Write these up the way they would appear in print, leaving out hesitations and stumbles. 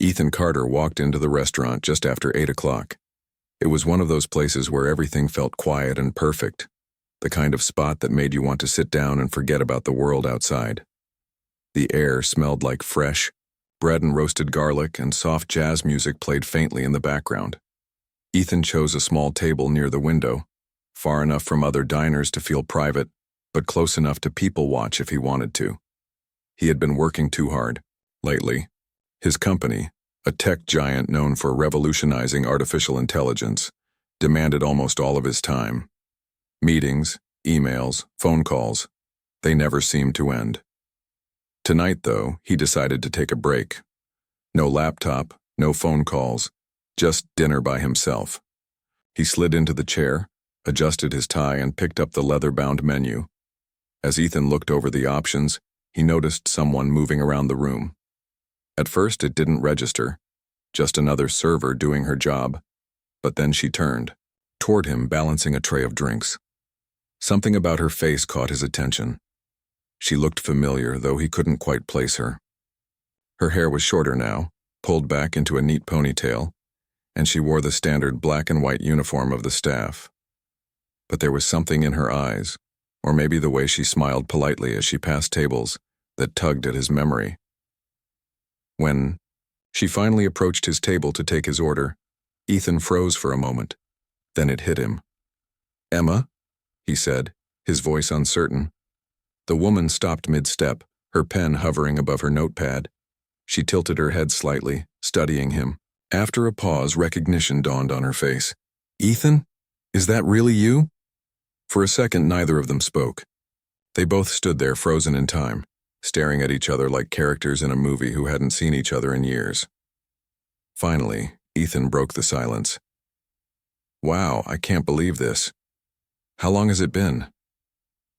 Ethan Carter walked into the restaurant just after 8 o'clock. It was one of those places where everything felt quiet and perfect, the kind of spot that made you want to sit down and forget about the world outside. The air smelled like fresh bread and roasted garlic, and soft jazz music played faintly in the background. Ethan chose a small table near the window, far enough from other diners to feel private, but close enough to people watch if he wanted to. He had been working too hard lately. His company, a tech giant known for revolutionizing artificial intelligence, demanded almost all of his time. Meetings, emails, phone calls, they never seemed to end. Tonight, though, he decided to take a break. No laptop, no phone calls, just dinner by himself. He slid into the chair, adjusted his tie, and picked up the leather-bound menu. As Ethan looked over the options, he noticed someone moving around the room. At first, it didn't register, just another server doing her job. But then she turned toward him, balancing a tray of drinks. Something about her face caught his attention. She looked familiar, though he couldn't quite place her. Her hair was shorter now, pulled back into a neat ponytail, and she wore the standard black and white uniform of the staff. But there was something in her eyes, or maybe the way she smiled politely as she passed tables, that tugged at his memory. When she finally approached his table to take his order, Ethan froze for a moment. Then it hit him. "Emma?" he said, his voice uncertain. The woman stopped mid-step, her pen hovering above her notepad. She tilted her head slightly, studying him. After a pause, recognition dawned on her face. "Ethan? Is that really you?" For a second, neither of them spoke. They both stood there, frozen in time, staring at each other like characters in a movie who hadn't seen each other in years. Finally, Ethan broke the silence. "Wow, I can't believe this. How long has it been?"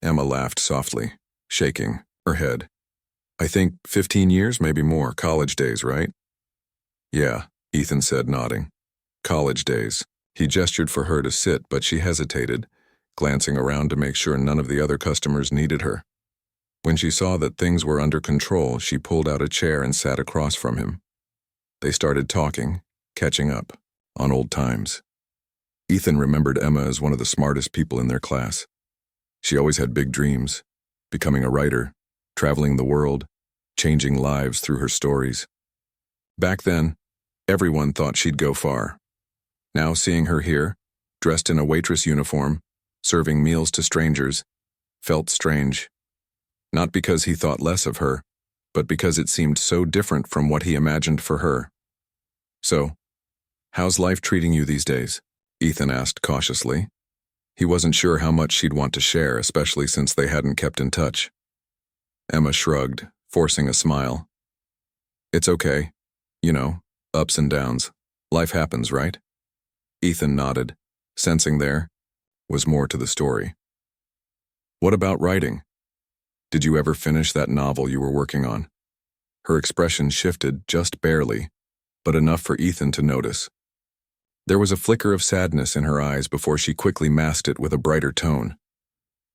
Emma laughed softly, shaking her head. "I think 15 years, maybe more. College days, right?" "Yeah," Ethan said, nodding. "College days." He gestured for her to sit, but she hesitated, glancing around to make sure none of the other customers needed her. When she saw that things were under control, she pulled out a chair and sat across from him. They started talking, catching up, on old times. Ethan remembered Emma as one of the smartest people in their class. She always had big dreams, becoming a writer, traveling the world, changing lives through her stories. Back then, everyone thought she'd go far. Now seeing her here, dressed in a waitress uniform, serving meals to strangers, felt strange. Not because he thought less of her, but because it seemed so different from what he imagined for her. "So, how's life treating you these days?" Ethan asked cautiously. He wasn't sure how much she'd want to share, especially since they hadn't kept in touch. Emma shrugged, forcing a smile. "It's okay. You know, ups and downs. Life happens, right?" Ethan nodded, sensing there was more to the story. "What about writing? Did you ever finish that novel you were working on?" Her expression shifted just barely, but enough for Ethan to notice. There was a flicker of sadness in her eyes before she quickly masked it with a brighter tone.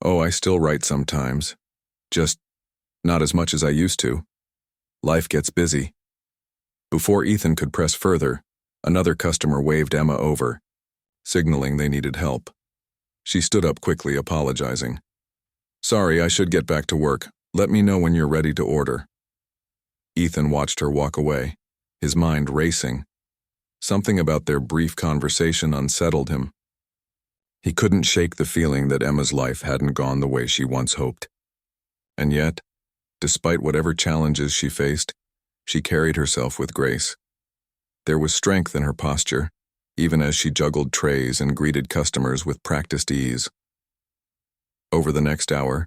"Oh, I still write sometimes. Just not as much as I used to. Life gets busy." Before Ethan could press further, another customer waved Emma over, signaling they needed help. She stood up quickly, apologizing. "Sorry, I should get back to work. Let me know when you're ready to order." Ethan watched her walk away, his mind racing. Something about their brief conversation unsettled him. He couldn't shake the feeling that Emma's life hadn't gone the way she once hoped. And yet, despite whatever challenges she faced, she carried herself with grace. There was strength in her posture, even as she juggled trays and greeted customers with practiced ease. Over the next hour,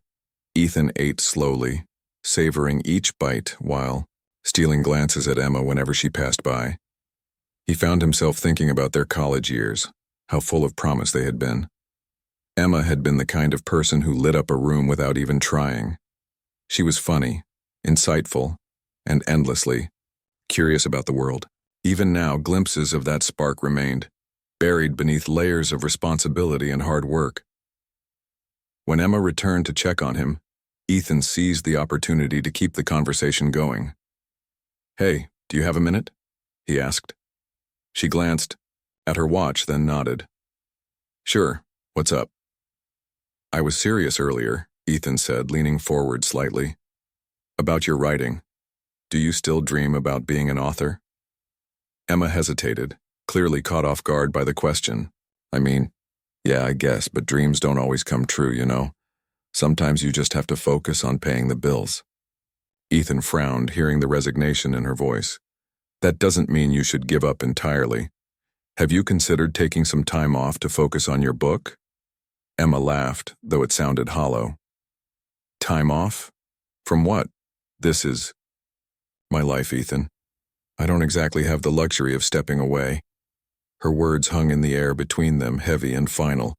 Ethan ate slowly, savoring each bite while stealing glances at Emma whenever she passed by. He found himself thinking about their college years, how full of promise they had been. Emma had been the kind of person who lit up a room without even trying. She was funny, insightful, and endlessly curious about the world. Even now, glimpses of that spark remained, buried beneath layers of responsibility and hard work. When Emma returned to check on him, Ethan seized the opportunity to keep the conversation going. "Hey, do you have a minute?" he asked. She glanced at her watch, then nodded. Sure, what's up? I was serious earlier, Ethan said, leaning forward slightly. About your writing. Do you still dream about being an author? Emma hesitated, clearly caught off guard by the question. I mean, yeah, I guess, but dreams don't always come true, you know? Sometimes you just have to focus on paying the bills. Ethan frowned, hearing the resignation in her voice. That doesn't mean you should give up entirely. Have you considered taking some time off to focus on your book? Emma laughed, though it sounded hollow. Time off? From what? This is my life, Ethan. I don't exactly have the luxury of stepping away. Her words hung in the air between them, heavy and final.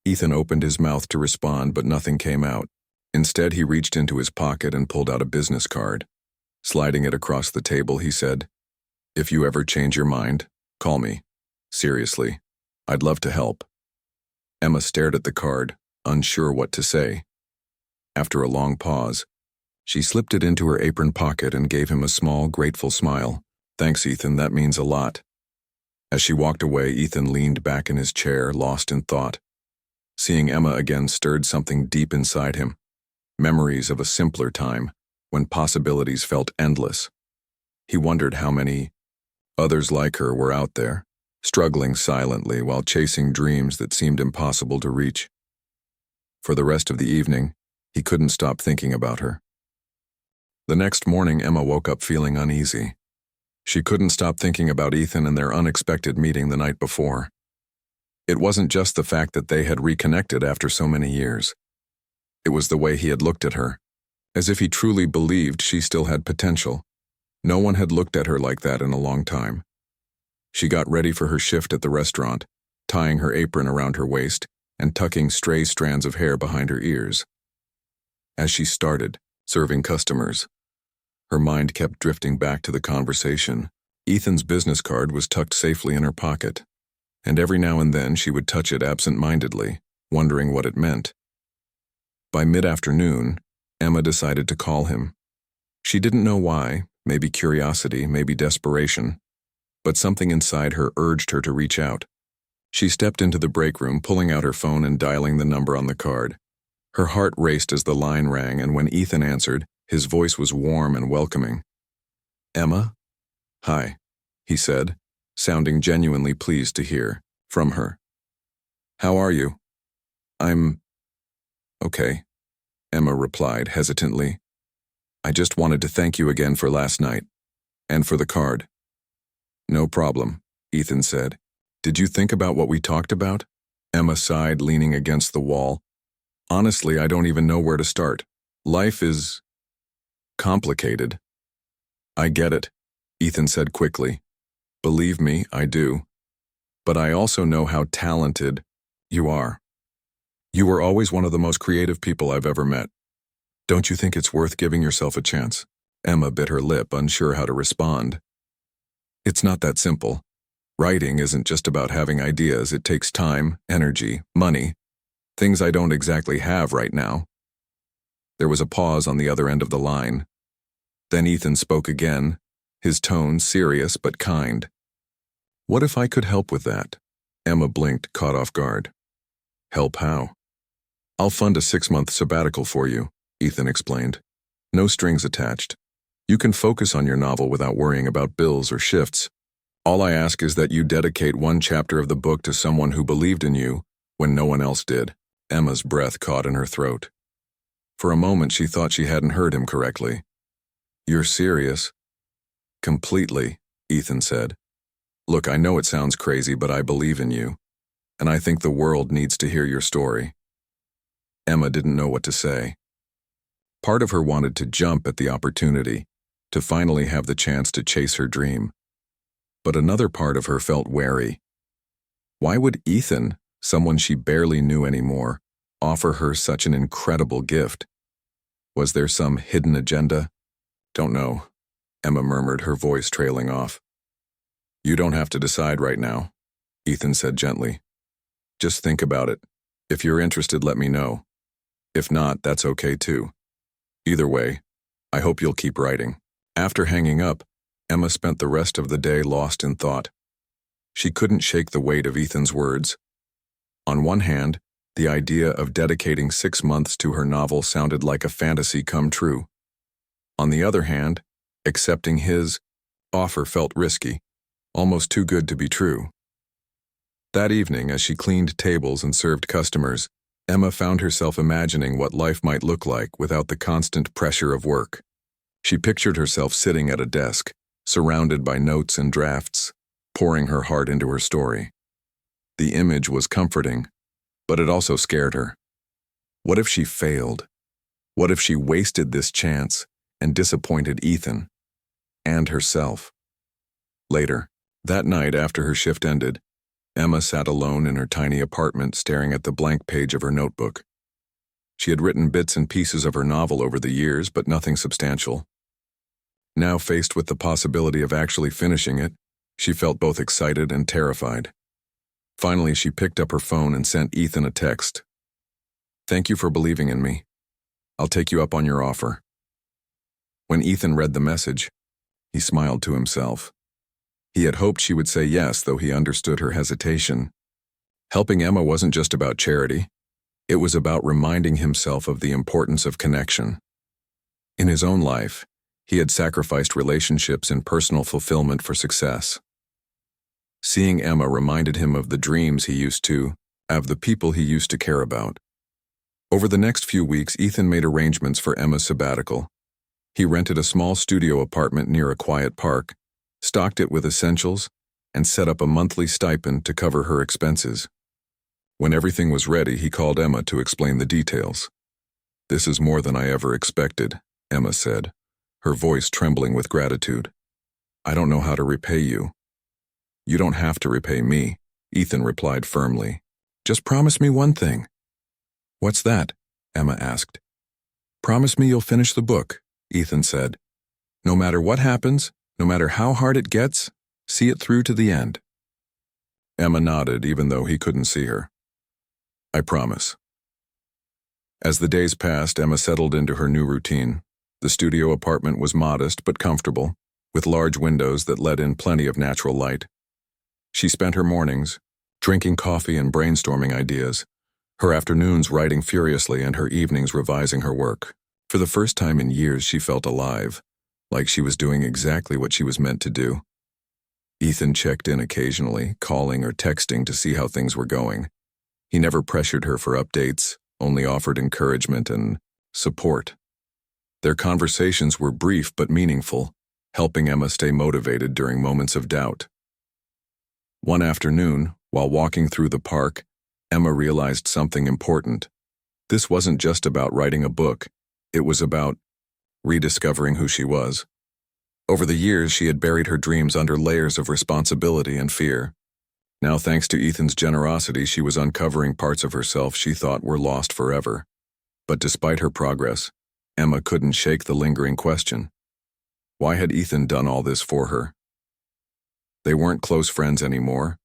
Ethan opened his mouth to respond, but nothing came out. Instead, he reached into his pocket and pulled out a business card. Sliding it across the table, he said, If you ever change your mind, call me. Seriously, I'd love to help. Emma stared at the card, unsure what to say. After a long pause, she slipped it into her apron pocket and gave him a small, grateful smile. Thanks, Ethan, that means a lot. As she walked away, Ethan leaned back in his chair, lost in thought. Seeing Emma again stirred something deep inside him. Memories of a simpler time, when possibilities felt endless. He wondered how many others like her were out there, struggling silently while chasing dreams that seemed impossible to reach. For the rest of the evening, he couldn't stop thinking about her. The next morning, Emma woke up feeling uneasy. She couldn't stop thinking about Ethan and their unexpected meeting the night before. It wasn't just the fact that they had reconnected after so many years. It was the way he had looked at her, as if he truly believed she still had potential. No one had looked at her like that in a long time. She got ready for her shift at the restaurant, tying her apron around her waist and tucking stray strands of hair behind her ears. As she started, serving customers, her mind kept drifting back to the conversation. Ethan's business card was tucked safely in her pocket, and every now and then she would touch it absent-mindedly, wondering what it meant. By mid-afternoon, Emma decided to call him. She didn't know why, maybe curiosity, maybe desperation, but something inside her urged her to reach out. She stepped into the break room, pulling out her phone and dialing the number on the card. Her heart raced as the line rang, and when Ethan answered, his voice was warm and welcoming. Emma? Hi, he said, sounding genuinely pleased to hear from her. How are you? I'm okay, Emma replied hesitantly. I just wanted to thank you again for last night, and for the card. No problem, Ethan said. Did you think about what we talked about? Emma sighed, leaning against the wall. Honestly, I don't even know where to start. Life is complicated. I get it, Ethan said quickly. Believe me, I do. But I also know how talented you are. You were always one of the most creative people I've ever met. Don't you think it's worth giving yourself a chance? Emma bit her lip, unsure how to respond. It's not that simple. Writing isn't just about having ideas. It takes time, energy, money, things I don't exactly have right now. There was a pause on the other end of the line. Then Ethan spoke again, his tone serious but kind. What if I could help with that? Emma blinked, caught off guard. Help how? I'll fund a 6-month sabbatical for you, Ethan explained. No strings attached. You can focus on your novel without worrying about bills or shifts. All I ask is that you dedicate one chapter of the book to someone who believed in you when no one else did. Emma's breath caught in her throat. For a moment she thought she hadn't heard him correctly. You're serious? Completely, Ethan said. Look, I know it sounds crazy, but I believe in you, and I think the world needs to hear your story. Emma didn't know what to say. Part of her wanted to jump at the opportunity, to finally have the chance to chase her dream. But another part of her felt wary. Why would Ethan, someone she barely knew anymore, offer her such an incredible gift? Was there some hidden agenda? Don't know, Emma murmured, her voice trailing off. You don't have to decide right now, Ethan said gently. Just think about it. If you're interested, let me know. If not, that's okay too. Either way, I hope you'll keep writing. After hanging up, Emma spent the rest of the day lost in thought. She couldn't shake the weight of Ethan's words. On one hand, the idea of dedicating 6 months to her novel sounded like a fantasy come true. On the other hand, accepting his offer felt risky, almost too good to be true. That evening, as she cleaned tables and served customers, Emma found herself imagining what life might look like without the constant pressure of work. She pictured herself sitting at a desk, surrounded by notes and drafts, pouring her heart into her story. The image was comforting, but it also scared her. What if she failed? What if she wasted this chance and disappointed Ethan and herself? Later, that night after her shift ended, Emma sat alone in her tiny apartment staring at the blank page of her notebook. She had written bits and pieces of her novel over the years, but nothing substantial. Now faced with the possibility of actually finishing it, she felt both excited and terrified. Finally, she picked up her phone and sent Ethan a text. "Thank you for believing in me. I'll take you up on your offer." When Ethan read the message, he smiled to himself. He had hoped she would say yes, though he understood her hesitation. Helping Emma wasn't just about charity. It was about reminding himself of the importance of connection. In his own life, he had sacrificed relationships and personal fulfillment for success. Seeing Emma reminded him of the dreams he used to have, the people he used to care about. Over the next few weeks, Ethan made arrangements for Emma's sabbatical. He rented a small studio apartment near a quiet park, stocked it with essentials, and set up a monthly stipend to cover her expenses. When everything was ready, he called Emma to explain the details. "This is more than I ever expected," Emma said, her voice trembling with gratitude. "I don't know how to repay you." "You don't have to repay me," Ethan replied firmly. "Just promise me one thing." "What's that?" Emma asked. "Promise me you'll finish the book," Ethan said. "No matter what happens, no matter how hard it gets, see it through to the end." Emma nodded, even though he couldn't see her. "I promise." As the days passed, Emma settled into her new routine. The studio apartment was modest but comfortable, with large windows that let in plenty of natural light. She spent her mornings drinking coffee and brainstorming ideas, her afternoons writing furiously, and her evenings revising her work. For the first time in years, she felt alive, like she was doing exactly what she was meant to do. Ethan checked in occasionally, calling or texting to see how things were going. He never pressured her for updates, only offered encouragement and support. Their conversations were brief but meaningful, helping Emma stay motivated during moments of doubt. One afternoon, while walking through the park, Emma realized something important. This wasn't just about writing a book. It was about rediscovering who she was. Over the years, she had buried her dreams under layers of responsibility and fear. Now, thanks to Ethan's generosity, she was uncovering parts of herself she thought were lost forever. But despite her progress, Emma couldn't shake the lingering question. Why had Ethan done all this for her? They weren't close friends anymore,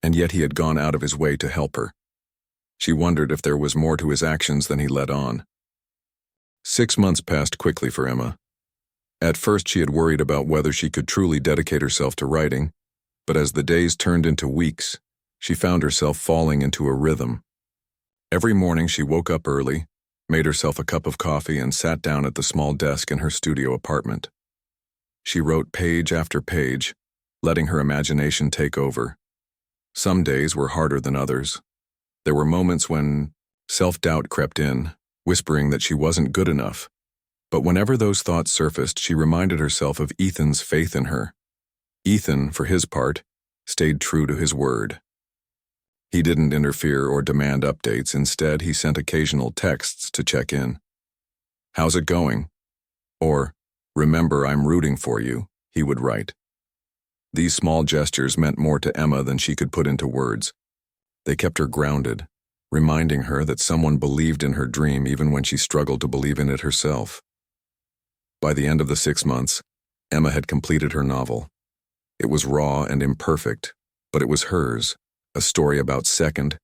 and yet he had gone out of his way to help her. She wondered if there was more to his actions than he let on. 6 months passed quickly for Emma. At first, she had worried about whether she could truly dedicate herself to writing, but as the days turned into weeks, she found herself falling into a rhythm. Every morning, she woke up early, made herself a cup of coffee, and sat down at the small desk in her studio apartment. She wrote page after page, letting her imagination take over. Some days were harder than others. There were moments when self-doubt crept in, whispering that she wasn't good enough. But whenever those thoughts surfaced, she reminded herself of Ethan's faith in her. Ethan, for his part, stayed true to his word. He didn't interfere or demand updates. Instead, he sent occasional texts to check in. "How's it going?" Or, "Remember, I'm rooting for you," he would write. These small gestures meant more to Emma than she could put into words. They kept her grounded, reminding her that someone believed in her dream even when she struggled to believe in it herself. By the end of the 6 months, Emma had completed her novel. It was raw and imperfect, but it was hers, a story about second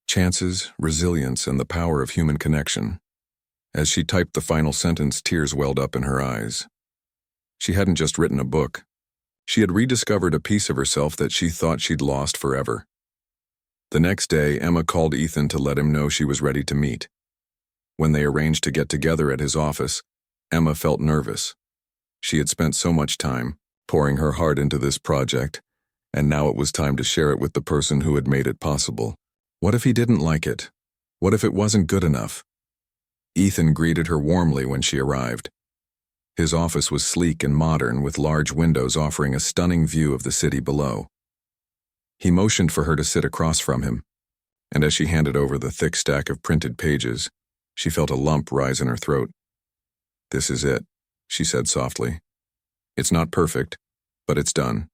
chances, resilience, and the power of human connection. As she typed the final sentence, tears welled up in her eyes. She hadn't just written a book, She had rediscovered a piece of herself that she thought she'd lost forever. The next day, Emma called Ethan to let him know she was ready to meet. When they arranged to get together at his office, Emma felt nervous. She had spent so much time pouring her heart into this project, and now it was time to share it with the person who had made it possible. What if he didn't like it? What if it wasn't good enough? Ethan greeted her warmly when she arrived. His office was sleek and modern, with large windows offering a stunning view of the city below. He motioned for her to sit across from him, and as she handed over the thick stack of printed pages, she felt a lump rise in her throat. "This is it," she said softly. "It's not perfect, but it's done."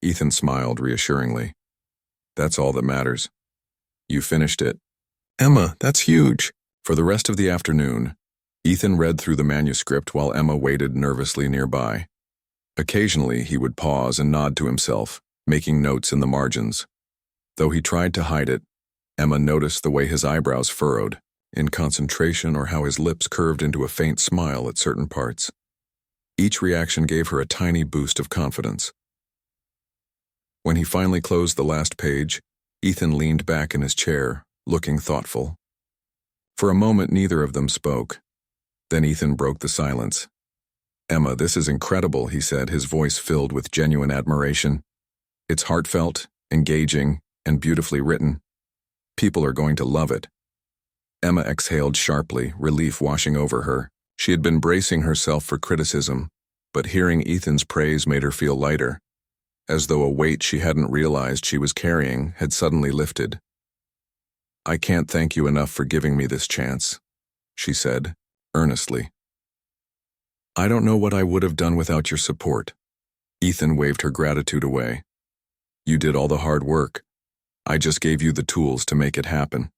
Ethan smiled reassuringly. "That's all that matters. You finished it." "Emma, that's huge." For the rest of the afternoon, Ethan read through the manuscript while Emma waited nervously nearby. Occasionally, he would pause and nod to himself, making notes in the margins. Though he tried to hide it, Emma noticed the way his eyebrows furrowed in concentration or how his lips curved into a faint smile at certain parts. Each reaction gave her a tiny boost of confidence. When he finally closed the last page, Ethan leaned back in his chair, looking thoughtful. For a moment, neither of them spoke. Then Ethan broke the silence. "Emma, this is incredible," he said, his voice filled with genuine admiration. "It's heartfelt, engaging, and beautifully written. People are going to love it." Emma exhaled sharply, relief washing over her. She had been bracing herself for criticism, but hearing Ethan's praise made her feel lighter, as though a weight she hadn't realized she was carrying had suddenly lifted. "I can't thank you enough for giving me this chance," she said, earnestly. "I don't know what I would have done without your support." Ethan waved her gratitude away. "You did all the hard work. I just gave you the tools to make it happen."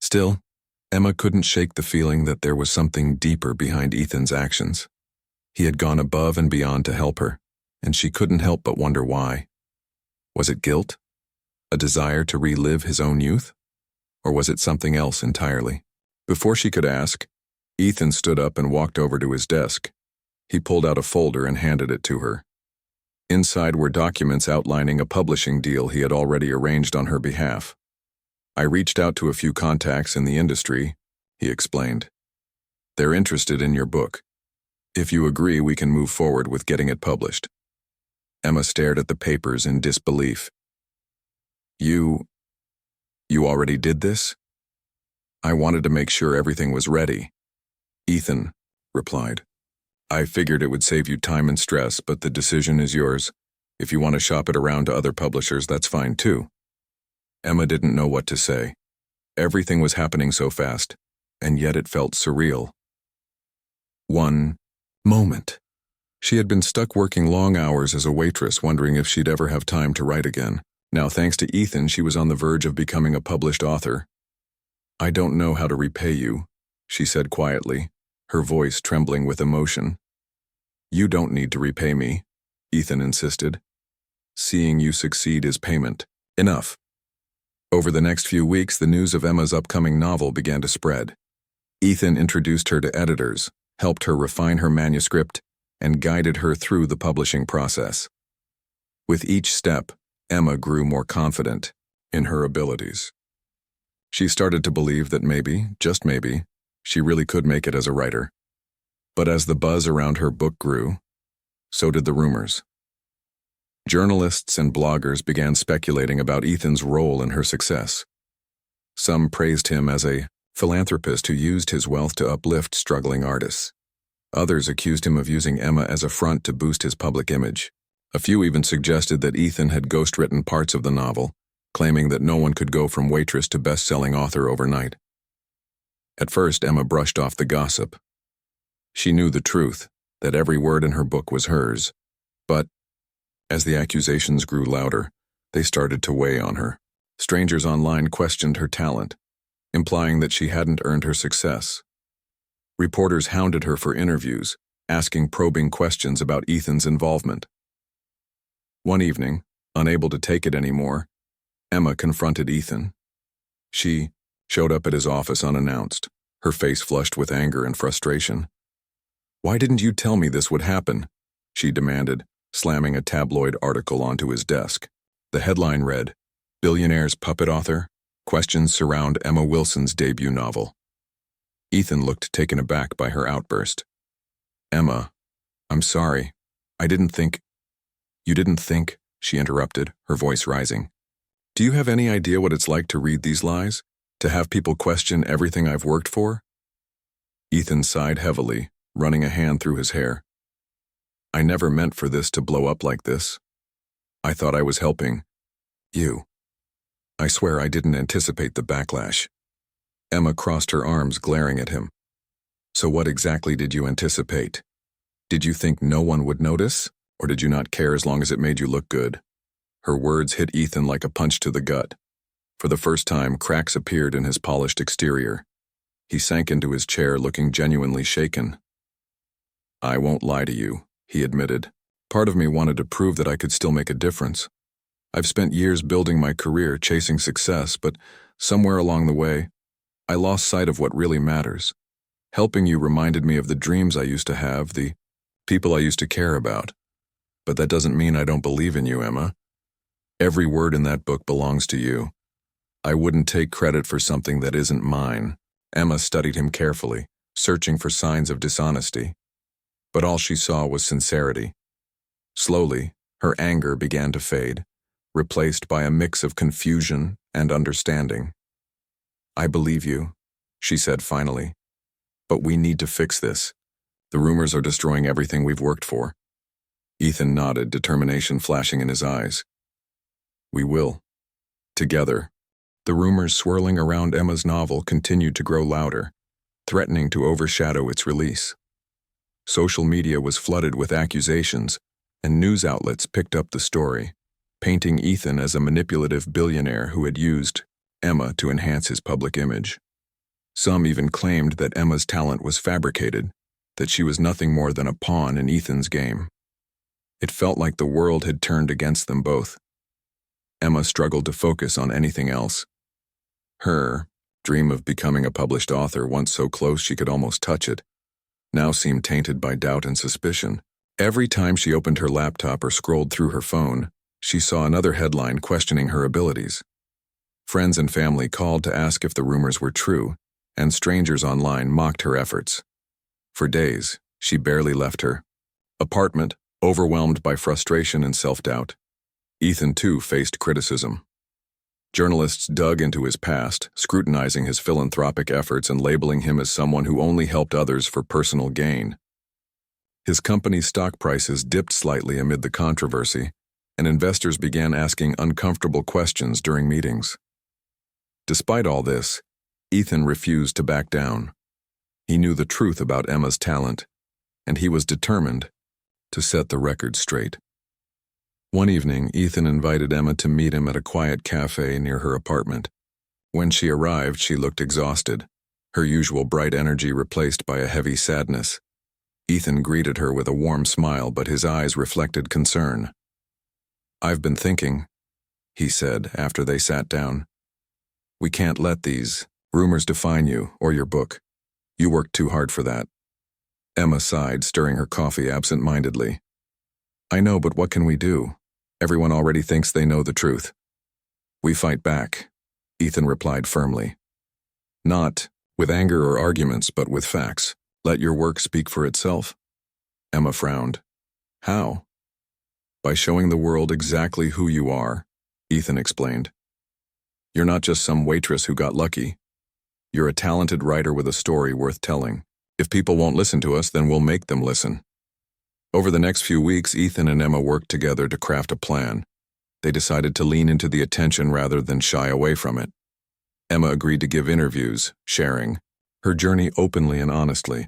Still, Emma couldn't shake the feeling that there was something deeper behind Ethan's actions. He had gone above and beyond to help her, and she couldn't help but wonder why. Was it guilt? A desire to relive his own youth? Or was it something else entirely? Before she could ask, Ethan stood up and walked over to his desk. He pulled out a folder and handed it to her. Inside were documents outlining a publishing deal he had already arranged on her behalf. "I reached out to a few contacts in the industry," he explained. "They're interested in your book. If you agree, we can move forward with getting it published." Emma stared at the papers in disbelief. You already did this?" "I wanted to make sure everything was ready," Ethan replied. "I figured it would save you time and stress, but the decision is yours. If you want to shop it around to other publishers, that's fine too." Emma didn't know what to say. Everything was happening so fast, and yet it felt surreal. One moment. She had been stuck working long hours as a waitress, wondering if she'd ever have time to write again. Now, thanks to Ethan, she was on the verge of becoming a published author. "I don't know how to repay you," she said quietly, her voice trembling with emotion. "You don't need to repay me," Ethan insisted. "Seeing you succeed is payment. Enough." Over the next few weeks, the news of Emma's upcoming novel began to spread. Ethan introduced her to editors, helped her refine her manuscript, and guided her through the publishing process. With each step, Emma grew more confident in her abilities. She started to believe that maybe, just maybe, she really could make it as a writer. But as the buzz around her book grew, so did the rumors. Journalists and bloggers began speculating about Ethan's role in her success. Some praised him as a philanthropist who used his wealth to uplift struggling artists. Others accused him of using Emma as a front to boost his public image. A few even suggested that Ethan had ghostwritten parts of the novel, claiming that no one could go from waitress to best-selling author overnight. At first, Emma brushed off the gossip. She knew the truth, that every word in her book was hers. But as the accusations grew louder, they started to weigh on her. Strangers online questioned her talent, implying that she hadn't earned her success. Reporters hounded her for interviews, asking probing questions about Ethan's involvement. One evening, unable to take it anymore, Emma confronted Ethan. She showed up at his office unannounced, her face flushed with anger and frustration. "Why didn't you tell me this would happen?" she demanded, slamming a tabloid article onto his desk. The headline read, "Billionaire's puppet author? Questions surround Emma Wilson's debut novel." Ethan looked taken aback by her outburst. "Emma, I'm sorry. I didn't think—" "You didn't think?" she interrupted, her voice rising. "Do you have any idea what it's like to read these lies? To have people question everything I've worked for?" Ethan sighed heavily, running a hand through his hair. "I never meant for this to blow up like this. I thought I was helping you. I swear I didn't anticipate the backlash." Emma crossed her arms, glaring at him. "So what exactly did you anticipate? Did you think no one would notice, or did you not care as long as it made you look good?" Her words hit Ethan like a punch to the gut. For the first time, cracks appeared in his polished exterior. He sank into his chair, looking genuinely shaken. "I won't lie to you," he admitted. "Part of me wanted to prove that I could still make a difference. I've spent years building my career, chasing success, but somewhere along the way, I lost sight of what really matters. Helping you reminded me of the dreams I used to have, the people I used to care about. But that doesn't mean I don't believe in you, Emma. Every word in that book belongs to you. I wouldn't take credit for something that isn't mine." Emma studied him carefully, searching for signs of dishonesty. But all she saw was sincerity. Slowly, her anger began to fade, replaced by a mix of confusion and understanding. "I believe you," she said finally. "But we need to fix this. The rumors are destroying everything we've worked for." Ethan nodded, determination flashing in his eyes. "We will. Together." The rumors swirling around Emma's novel continued to grow louder, threatening to overshadow its release. Social media was flooded with accusations, and news outlets picked up the story, painting Ethan as a manipulative billionaire who had used Emma to enhance his public image. Some even claimed that Emma's talent was fabricated, that she was nothing more than a pawn in Ethan's game. It felt like the world had turned against them both. Emma struggled to focus on anything else. Her dream of becoming a published author, once so close she could almost touch it, now seemed tainted by doubt and suspicion. Every time she opened her laptop or scrolled through her phone, she saw another headline questioning her abilities. Friends and family called to ask if the rumors were true, and strangers online mocked her efforts. For days, she barely left her apartment, overwhelmed by frustration and self-doubt. Ethan, too, faced criticism. Journalists dug into his past, scrutinizing his philanthropic efforts and labeling him as someone who only helped others for personal gain. His company's stock prices dipped slightly amid the controversy, and investors began asking uncomfortable questions during meetings. Despite all this, Ethan refused to back down. He knew the truth about Emma's talent, and he was determined to set the record straight. One evening, Ethan invited Emma to meet him at a quiet cafe near her apartment. When she arrived, she looked exhausted, her usual bright energy replaced by a heavy sadness. Ethan greeted her with a warm smile, but his eyes reflected concern. "I've been thinking," he said after they sat down. "We can't let these rumors define you or your book. You worked too hard for that." Emma sighed, stirring her coffee absent-mindedly. "I know, but what can we do? Everyone already thinks they know the truth." "We fight back," Ethan replied firmly. "Not with anger or arguments, but with facts. Let your work speak for itself." Emma frowned. "How?" "By showing the world exactly who you are," Ethan explained. "You're not just some waitress who got lucky. You're a talented writer with a story worth telling. If people won't listen to us, then we'll make them listen." Over the next few weeks, Ethan and Emma worked together to craft a plan. They decided to lean into the attention rather than shy away from it. Emma agreed to give interviews, sharing her journey openly and honestly.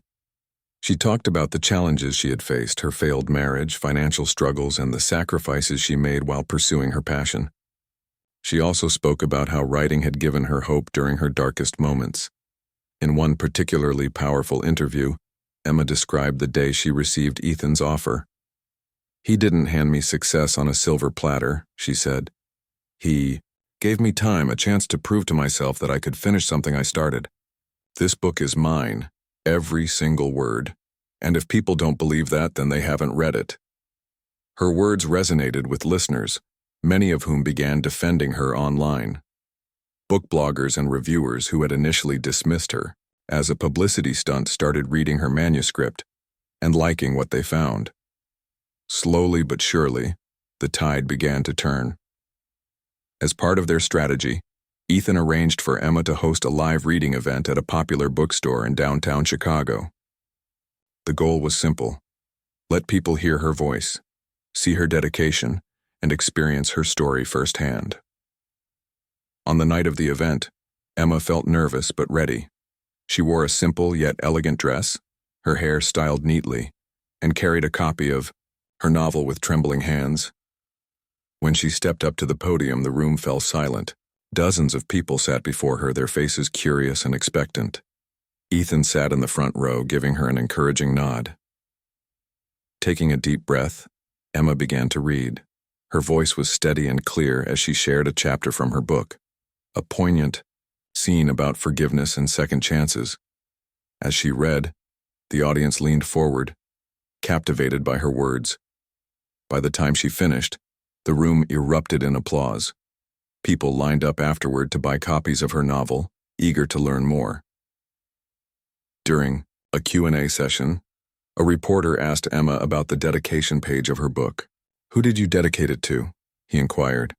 She talked about the challenges she had faced, her failed marriage, financial struggles, and the sacrifices she made while pursuing her passion. She also spoke about how writing had given her hope during her darkest moments. In one particularly powerful interview, Emma described the day she received Ethan's offer. "He didn't hand me success on a silver platter," she said. "He gave me time, a chance to prove to myself that I could finish something I started. This book is mine, every single word. And if people don't believe that, then they haven't read it." Her words resonated with listeners, many of whom began defending her online. Book bloggers and reviewers who had initially dismissed her as a publicity stunt started reading her manuscript and liking what they found. Slowly but surely, the tide began to turn. As part of their strategy, Ethan arranged for Emma to host a live reading event at a popular bookstore in downtown Chicago. The goal was simple: let people hear her voice, see her dedication, and experience her story firsthand. On the night of the event, Emma felt nervous but ready. She wore a simple yet elegant dress, her hair styled neatly, and carried a copy of her novel with trembling hands. When she stepped up to the podium, the room fell silent. Dozens of people sat before her, their faces curious and expectant. Ethan sat in the front row, giving her an encouraging nod. Taking a deep breath, Emma began to read. Her voice was steady and clear as she shared a chapter from her book, a poignant scene about forgiveness and second chances. As she read, the audience leaned forward, captivated by her words. By the time she finished, the room erupted in applause. People lined up afterward to buy copies of her novel, eager to learn more. During a Q&A session, a reporter asked Emma about the dedication page of her book. "Who did you dedicate it to?" he inquired.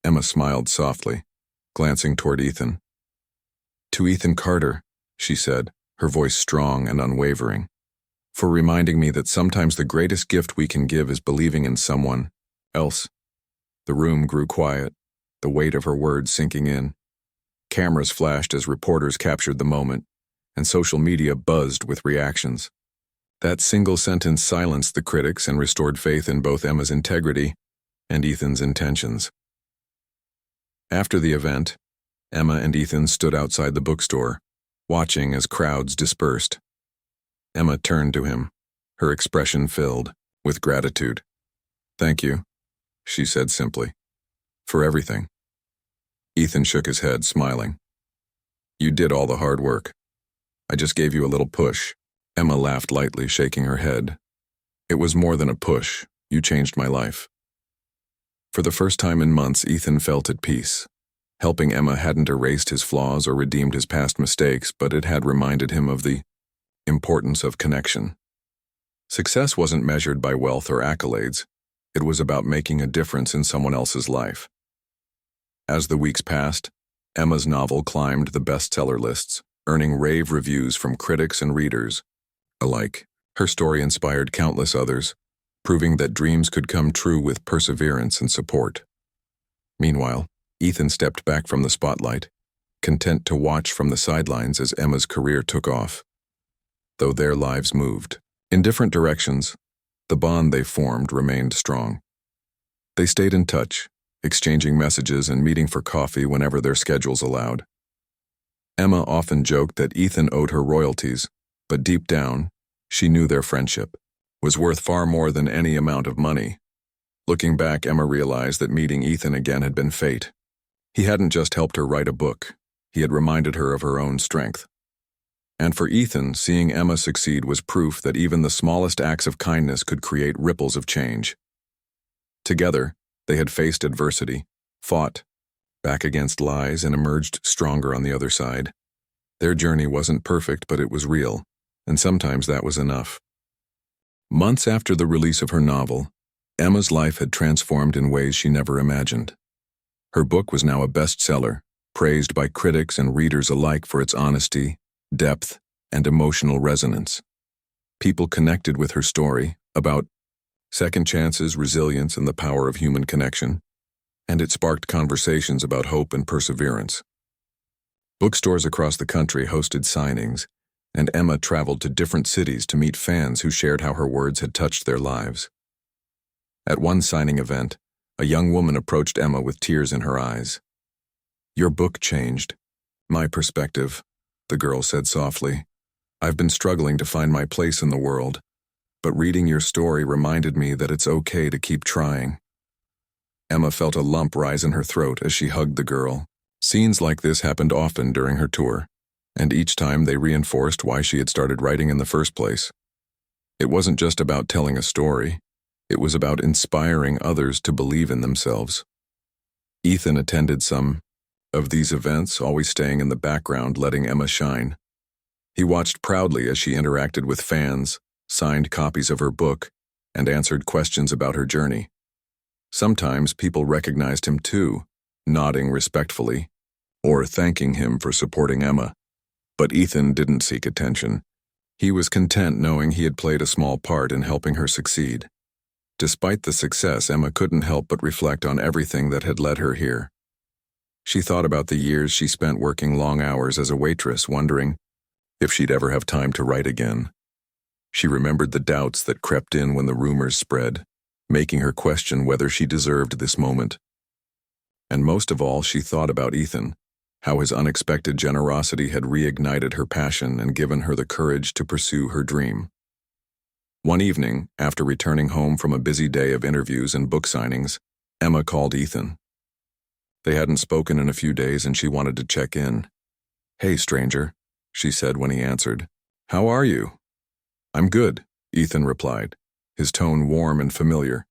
Emma smiled softly, glancing toward Ethan. "To Ethan Carter," she said, her voice strong and unwavering, "for reminding me that sometimes the greatest gift we can give is believing in someone else." The room grew quiet, the weight of her words sinking in. Cameras flashed as reporters captured the moment, and social media buzzed with reactions. That single sentence silenced the critics and restored faith in both Emma's integrity and Ethan's intentions. After the event, Emma and Ethan stood outside the bookstore, watching as crowds dispersed. Emma turned to him, her expression filled with gratitude. "Thank you," she said simply, "for everything." Ethan shook his head, smiling. "You did all the hard work. I just gave you a little push." Emma laughed lightly, shaking her head. "It was more than a push. You changed my life." For the first time in months, Ethan felt at peace. Helping Emma hadn't erased his flaws or redeemed his past mistakes, but it had reminded him of the importance of connection. Success wasn't measured by wealth or accolades. It was about making a difference in someone else's life. As the weeks passed, Emma's novel climbed the bestseller lists, earning rave reviews from critics and readers alike. Her story inspired countless others, proving that dreams could come true with perseverance and support. Meanwhile, Ethan stepped back from the spotlight, content to watch from the sidelines as Emma's career took off. Though their lives moved in different directions, the bond they formed remained strong. They stayed in touch, exchanging messages and meeting for coffee whenever their schedules allowed. Emma often joked that Ethan owed her royalties, but deep down, she knew their friendship was worth far more than any amount of money. Looking back, Emma realized that meeting Ethan again had been fate. He hadn't just helped her write a book, he had reminded her of her own strength. And for Ethan, seeing Emma succeed was proof that even the smallest acts of kindness could create ripples of change. Together, they had faced adversity, fought back against lies, and emerged stronger on the other side. Their journey wasn't perfect, but it was real, and sometimes that was enough. Months after the release of her novel, Emma's life had transformed in ways she never imagined. Her book was now a bestseller, praised by critics and readers alike for its honesty, depth, and emotional resonance. People connected with her story about second chances, resilience, and the power of human connection, and it sparked conversations about hope and perseverance. Bookstores across the country hosted signings, and Emma traveled to different cities to meet fans who shared how her words had touched their lives. At one signing event, a young woman approached Emma with tears in her eyes. "Your book changed my perspective," the girl said softly. "I've been struggling to find my place in the world, but reading your story reminded me that it's okay to keep trying." Emma felt a lump rise in her throat as she hugged the girl. Scenes like this happened often during her tour, and each time they reinforced why she had started writing in the first place. It wasn't just about telling a story. It was about inspiring others to believe in themselves. Ethan attended some of these events, always staying in the background, letting Emma shine. He watched proudly as she interacted with fans, signed copies of her book, and answered questions about her journey. Sometimes people recognized him too, nodding respectfully, or thanking him for supporting Emma. But Ethan didn't seek attention. He was content knowing he had played a small part in helping her succeed. Despite the success, Emma couldn't help but reflect on everything that had led her here. She thought about the years she spent working long hours as a waitress, wondering if she'd ever have time to write again. She remembered the doubts that crept in when the rumors spread, making her question whether she deserved this moment. And most of all, she thought about Ethan, how his unexpected generosity had reignited her passion and given her the courage to pursue her dream. One evening, after returning home from a busy day of interviews and book signings, Emma called Ethan. They hadn't spoken in a few days and she wanted to check in. "Hey, stranger," she said when he answered. "How are you?" "I'm good," Ethan replied, his tone warm and familiar.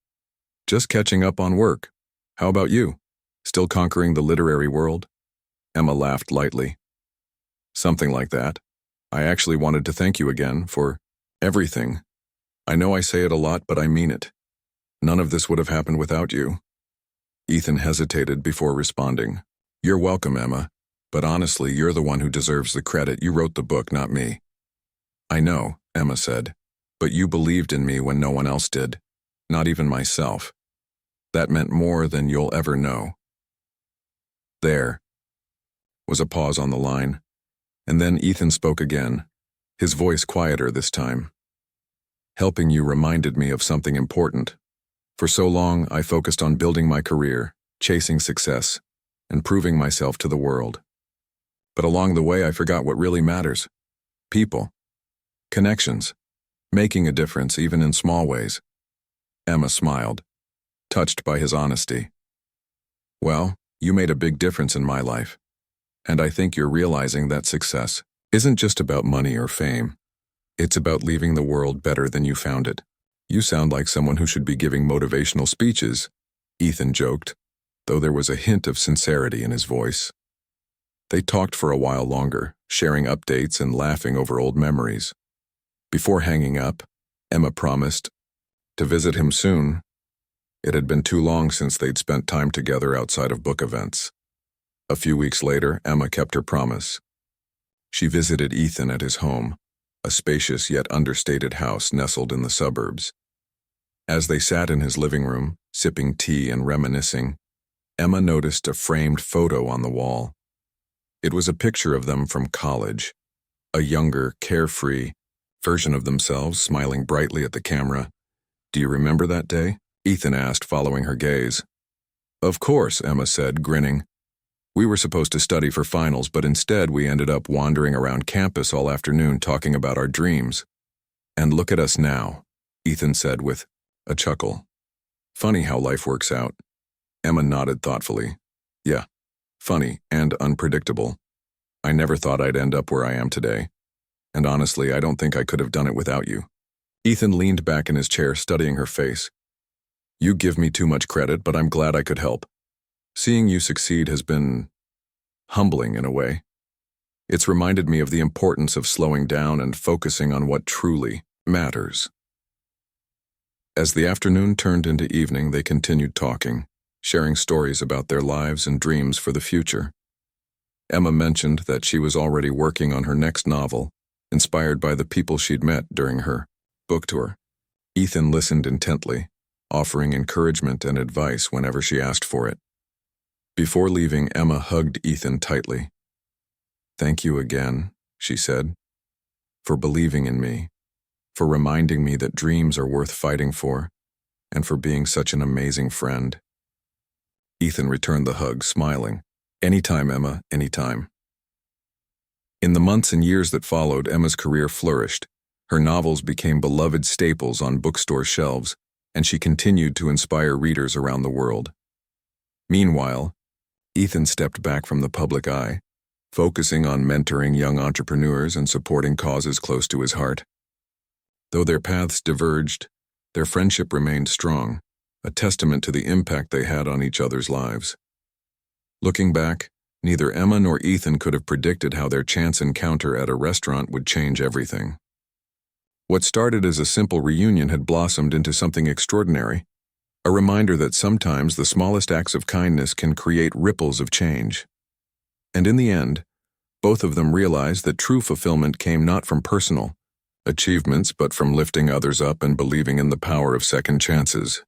"Just catching up on work. How about you? Still conquering the literary world?" Emma laughed lightly. "Something like that. I actually wanted to thank you again for everything. I know I say it a lot, but I mean it. None of this would have happened without you." Ethan hesitated before responding. "You're welcome, Emma, but honestly, you're the one who deserves the credit. You wrote the book, not me." "I know," Emma said, "but you believed in me when no one else did, not even myself. That meant more than you'll ever know." There was a pause on the line, and then Ethan spoke again, his voice quieter this time. "Helping you reminded me of something important. For so long, I focused on building my career, chasing success, and proving myself to the world. But along the way, I forgot what really matters. People. Connections. Making a difference even in small ways." Emma smiled, touched by his honesty. "Well, you made a big difference in my life, and I think you're realizing that success isn't just about money or fame. It's about leaving the world better than you found it." "You sound like someone who should be giving motivational speeches," Ethan joked, though there was a hint of sincerity in his voice. They talked for a while longer, sharing updates and laughing over old memories. Before hanging up, Emma promised to visit him soon. It had been too long since they'd spent time together outside of book events. A few weeks later, Emma kept her promise. She visited Ethan at his home, a spacious yet understated house nestled in the suburbs. As they sat in his living room, sipping tea and reminiscing, Emma noticed a framed photo on the wall. It was a picture of them from college, a younger, carefree version of themselves smiling brightly at the camera. "Do you remember that day?" Ethan asked, following her gaze. "Of course," Emma said, grinning. "We were supposed to study for finals, but instead we ended up wandering around campus all afternoon talking about our dreams. And look at us now," Ethan said with a chuckle. "Funny how life works out." Emma nodded thoughtfully. "Yeah, funny and unpredictable. I never thought I'd end up where I am today. And honestly, I don't think I could have done it without you." Ethan leaned back in his chair, studying her face. "You give me too much credit, but I'm glad I could help. Seeing you succeed has been humbling in a way. It's reminded me of the importance of slowing down and focusing on what truly matters." As the afternoon turned into evening, they continued talking, sharing stories about their lives and dreams for the future. Emma mentioned that she was already working on her next novel, inspired by the people she'd met during her book tour. Ethan listened intently, offering encouragement and advice whenever she asked for it. Before leaving, Emma hugged Ethan tightly. "Thank you again," she said, "for believing in me, for reminding me that dreams are worth fighting for, and for being such an amazing friend." Ethan returned the hug, smiling. "Anytime, Emma, anytime." In the months and years that followed, Emma's career flourished. Her novels became beloved staples on bookstore shelves, and she continued to inspire readers around the world. Meanwhile, Ethan stepped back from the public eye, focusing on mentoring young entrepreneurs and supporting causes close to his heart. Though their paths diverged, Their friendship remained strong, a testament to the impact they had on each other's lives. Looking back, neither Emma nor Ethan could have predicted how their chance encounter at a restaurant would change everything. What started as a simple reunion had blossomed into something extraordinary, a reminder that sometimes the smallest acts of kindness can create ripples of change. And in the end, both of them realized that true fulfillment came not from personal achievements but from lifting others up and believing in the power of second chances.